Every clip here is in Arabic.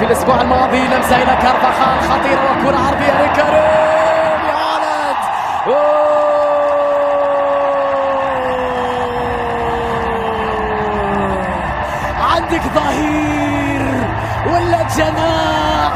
في الاسبوع الماضي لمسه الى كارفاخال خطيره وكره عرضيه لكريم يا ولد. عندك ظهير ولا جناح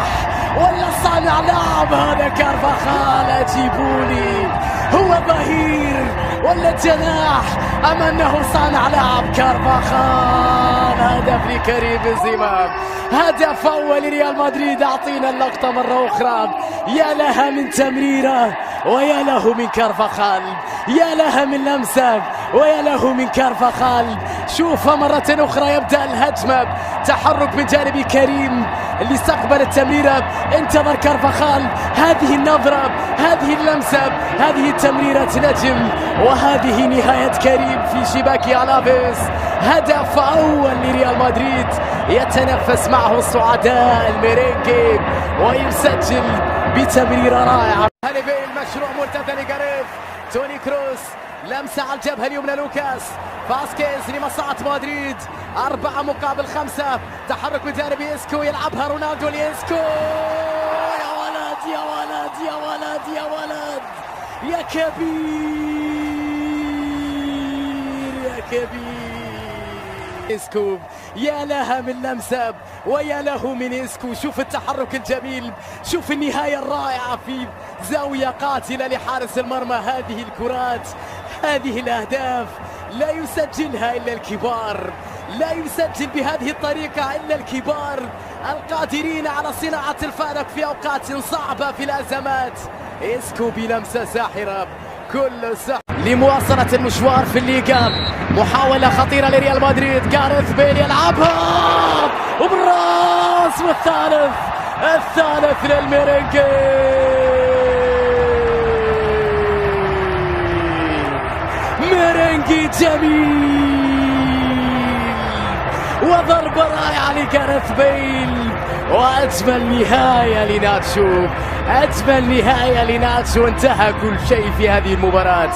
ولا صانع لعب؟ هذا كارفاخال اجيبوني، هو ظهير ولا جناح ام انه صانع لعب؟ كارفاخال هدف لكريم بنزيما، هدف اول لريال مدريد. اعطينا اللقطه مره اخرى، يا لها من تمريره ويا له من كارفاخال، يا لها من لمسه ويا له من كارفاخال. شوفها مرة أخرى، يبدأ الهجمة، تحرك من جانب كريم اللي استقبل التمريرة، انتظر كارفاخال، هذه النظرة، هذه اللمسة، هذه تمريرة نجم، وهذه نهاية كريم في شباك ألافيس. هدف أول لريال مدريد، يتنفس معه الصعداء الميرينجي ويسجل بتمريرة رائعة. هالبيل مشروع مرتدى لجاريث، توني كروس، لمسة على الجبهة اليمنى لوكاس فاسكيز لمصلحة مدريد. 4-5، تحرك من جانب إسكو، يلعبها رونالدو لإسكو. يا ولد يا ولد يا ولد يا ولد يا كبير يا كبير إسكو، يا لها من لمسة ويا له من إسكو. شوف التحرك الجميل، شوف النهاية الرائعة في زاوية قاتلة لحارس المرمى. هذه الكرات، هذه الأهداف لا يسجلها إلا الكبار، لا يسجل بهذه الطريقة إلا الكبار القادرين على صناعة الفارق في أوقات صعبة في الأزمات. إسكو بلمسة ساحرة، كل سحر لمواصلة المشوار في الليغا. محاولة خطيرة لريال مدريد، جاريث بيل يلعبها وبالراس، والثالث للميرينجي. ميرينجي جميل وضربة رائعة لجاريث بيل، وأجمل نهاية لناتشو، أجمل نهاية لناتشو. انتهى كل شيء في هذه المباراة،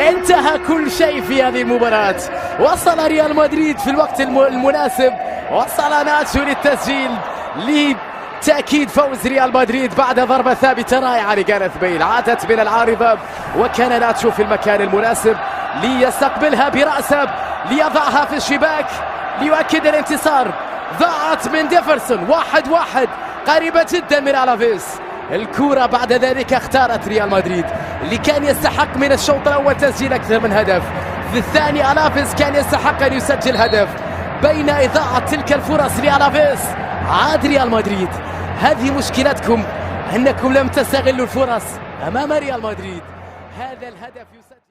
انتهى كل شيء في هذه المباراة. وصل ريال مدريد في الوقت المناسب، وصل ناتشو للتسجيل لتأكيد فوز ريال مدريد بعد ضربة ثابتة رائعة لجاريث بيل، عادت من العارضة وكان ناتشو في المكان المناسب ليستقبلها برأسه، ليضعها في الشباك ليؤكد الانتصار. ضاعت من ديفرسون، 1-1، قريبة جدا من ألافيس. الكرة بعد ذلك اختارت ريال مدريد، اللي كان يستحق من الشوط الأول تسجيل أكثر من هدف. في الثاني ألافيس كان يستحق أن يسجل هدف. بين إضاعة تلك الفرص لألافيس عاد ريال مدريد. هذه مشكلتكم، أنكم لم تستغلوا الفرص أمام ريال مدريد. هذا الهدف يسجل